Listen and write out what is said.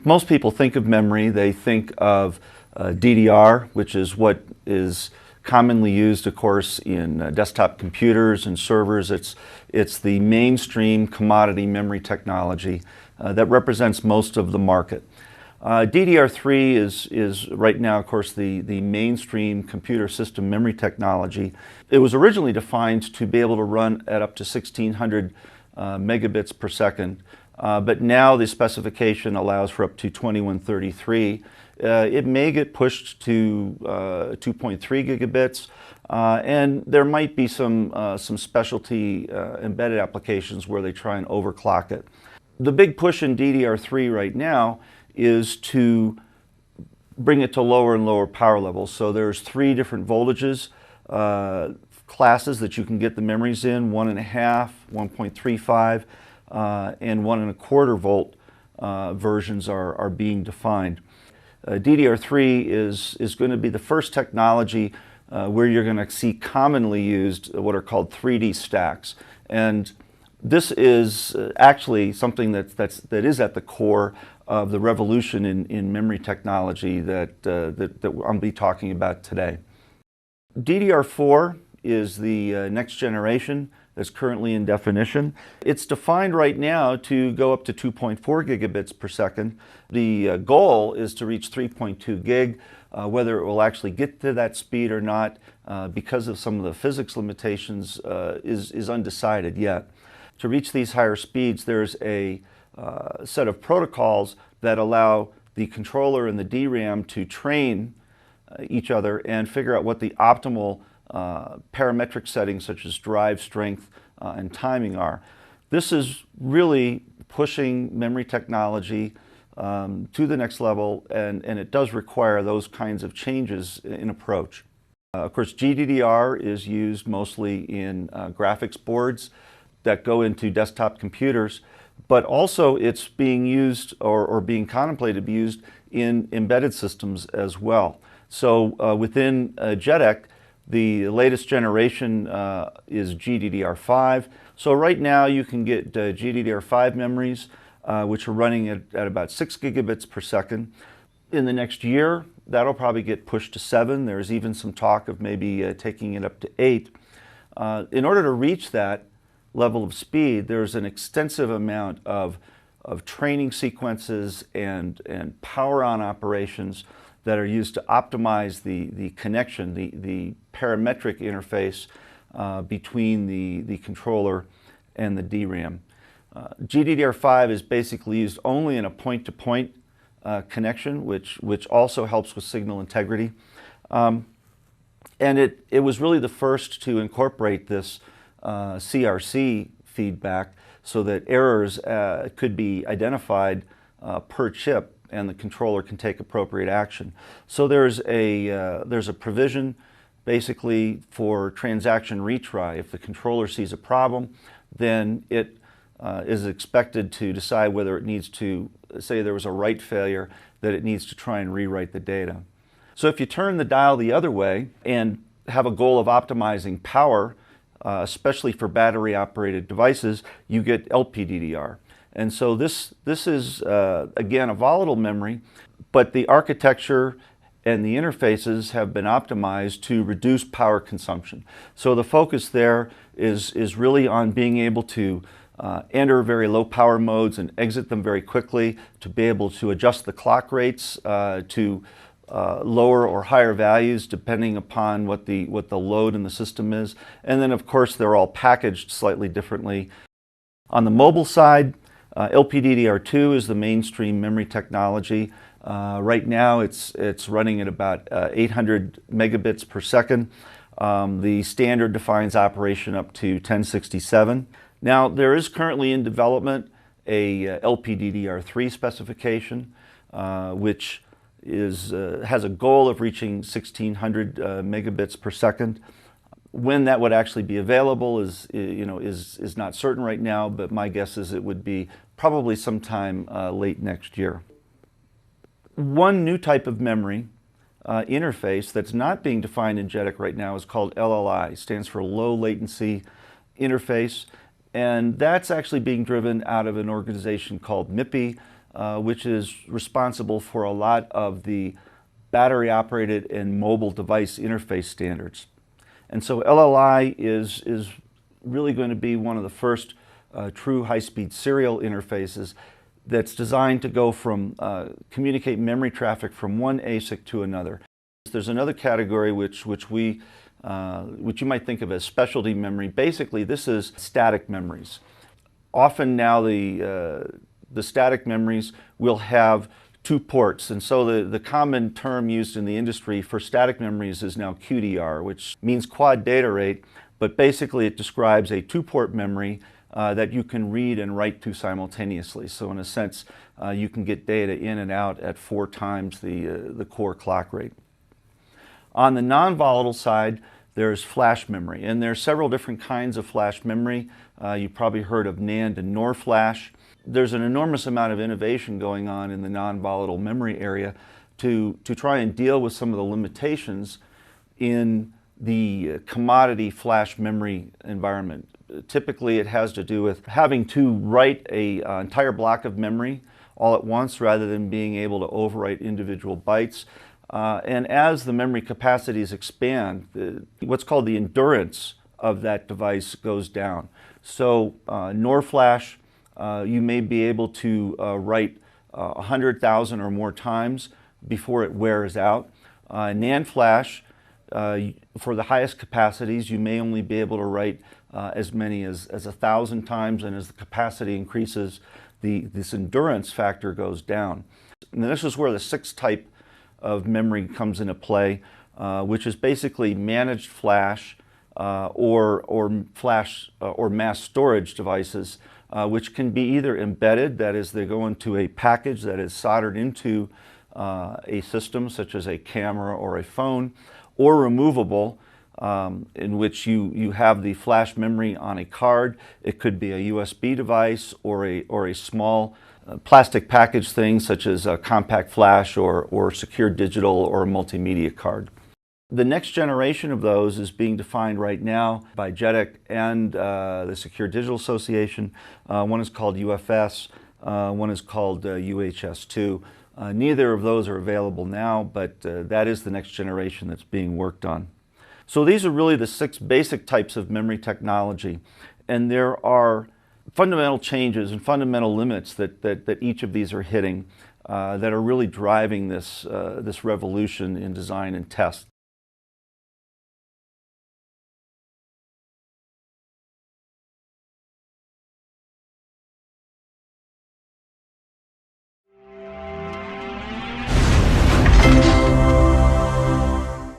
Most people think of memory, they think of DDR, which is what is commonly used, of course, in desktop computers and servers. It's the mainstream commodity memory technology that represents most of the market. DDR3 is right now, of course, the mainstream computer system memory technology. It was originally defined to be able to run at up to 1600 megabits per second, but now the specification allows for up to 2133. It may get pushed to 2.3 gigabits, and there might be some specialty embedded applications where they try and overclock it. The big push in DDR3 right now is to bring it to lower and lower power levels. So there's 3 different voltages, classes that you can get the memories in: 1.5, 1.35, and 1.25 volt versions are being defined. DDR3 is going to be the first technology where you're going to see commonly used what are called 3D stacks. And this is actually something that is at the core of the revolution in memory technology that I'll be talking about today. DDR4 is the next generation that's currently in definition. It's defined right now to go up to 2.4 gigabits per second. The goal is to reach 3.2 gig. Whether it will actually get to that speed or not, because of some of the physics limitations, is undecided yet. To reach these higher speeds, there's a set of protocols that allow the controller and the DRAM to train each other and figure out what the optimal parametric settings such as drive strength and timing are. This is really pushing memory technology to the next level, and it does require those kinds of changes in approach. Of course, GDDR is used mostly in graphics boards that go into desktop computers, but also it's being used or being contemplated to be used in embedded systems as well. So within JEDEC, the latest generation is GDDR5. So right now you can get GDDR5 memories, which are running at about 6 gigabits per second. In the next year, that'll probably get pushed to 7. There's even some talk of maybe taking it up to 8. In order to reach that level of speed, there's an extensive amount of training sequences and power-on operations that are used to optimize the connection, the parametric interface between the controller and the DRAM. GDDR5 is basically used only in a point-to-point connection, which also helps with signal integrity. And it was really the first to incorporate this CRC feedback so that errors could be identified per chip and the controller can take appropriate action. So there's a provision basically for transaction retry. If the controller sees a problem, then it is expected to decide whether it needs to, say there was a write failure, that it needs to try and rewrite the data. So if you turn the dial the other way and have a goal of optimizing power, especially for battery-operated devices, you get LPDDR. And so this is, again, a volatile memory, but the architecture and the interfaces have been optimized to reduce power consumption. So the focus there is really on being able to enter very low power modes and exit them very quickly, to be able to adjust the clock rates to lower or higher values depending upon what the load in the system is. And then of course they're all packaged slightly differently. On the mobile side, LPDDR2 is the mainstream memory technology. Right now it's running at about 800 megabits per second. The standard defines operation up to 1067. Now there is currently in development a LPDDR3 specification, which has a goal of reaching 1600 megabits per second. When that would actually be available is not certain right now, but my guess is it would be probably sometime late next year. One new type of memory interface that's not being defined in JEDEC right now is called LLI. It stands for Low Latency Interface, and that's actually being driven out of an organization called MIPI. which is responsible for a lot of the battery-operated and mobile device interface standards. And so LLI is really going to be one of the first true high-speed serial interfaces that's designed to go from communicate memory traffic from one ASIC to another. There's another category which you might think of as specialty memory. Basically, this is static memories. Often now the static memories will have two ports, and so the common term used in the industry for static memories is now QDR, which means quad data rate, but basically it describes a two-port memory that you can read and write to simultaneously. So in a sense, you can get data in and out at 4 times the core clock rate. On the non-volatile side, there's flash memory, and there are several different kinds of flash memory. You've probably heard of NAND and NOR flash. There's an enormous amount of innovation going on in the non-volatile memory area to try and deal with some of the limitations in the commodity flash memory environment. Typically, it has to do with having to write an entire block of memory all at once rather than being able to overwrite individual bytes. And as the memory capacities expand, what's called the endurance of that device goes down. So NOR flash, you may be able to write 100,000 or more times before it wears out. NAND flash, for the highest capacities, you may only be able to write as many as 1,000 times, and as the capacity increases, this endurance factor goes down. And this is where the sixth type of memory comes into play, which is basically managed flash or flash or mass storage devices, which can be either embedded, that is, they go into a package that is soldered into a system such as a camera or a phone, or removable, in which you have the flash memory on a card. It could be a USB device or a small plastic package thing such as a compact flash or secure digital or a multimedia card. The next generation of those is being defined right now by JEDEC and the Secure Digital Association. One is called UFS, one is called UHS-2. Neither of those are available now, but that is the next generation that's being worked on. So these are really the 6 basic types of memory technology, and there are fundamental changes and fundamental limits that each of these are hitting that are really driving this revolution in design and test.